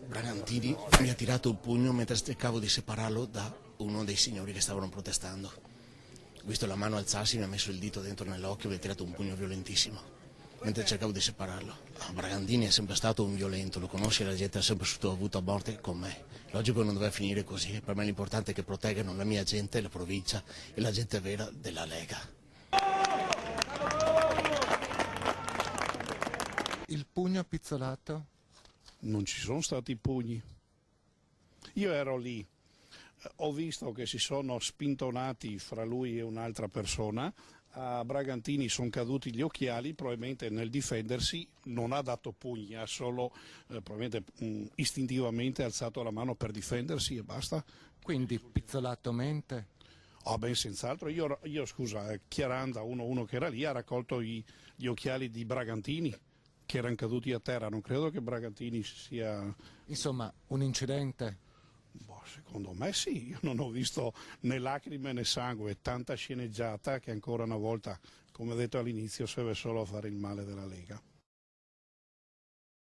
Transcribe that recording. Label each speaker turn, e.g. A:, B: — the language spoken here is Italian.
A: Bragantini mi ha tirato un pugno mentre cercavo di separarlo da uno dei signori che stavano protestando. Ho visto la mano alzarsi, mi ha messo il dito dentro nell'occhio e mi ha tirato un pugno violentissimo mentre cercavo di separarlo. Bragantini è sempre stato un violento, lo conosci, la gente ha sempre avuto a morte con me. Logico non doveva finire così, per me l'importante è che proteggano la mia gente, la provincia e la gente vera della Lega.
B: Il pugno pizzolato?
C: Non ci sono stati pugni. Io ero lì, ho visto che si sono spintonati fra lui e un'altra persona. A Bragantini sono caduti gli occhiali, probabilmente nel difendersi non ha dato pugni, ha solo probabilmente istintivamente alzato la mano per difendersi e basta.
B: Quindi pizzolato mente?
C: Oh, ben senz'altro, io scusa, Chiaranda, uno che era lì, ha raccolto gli occhiali di Bragantini che erano caduti a terra, non credo che Bragantini sia...
B: Insomma, un incidente?
C: Boh, secondo me sì, io non ho visto né lacrime né sangue, tanta sceneggiata che ancora una volta, come ho detto all'inizio, serve solo a fare il male della Lega.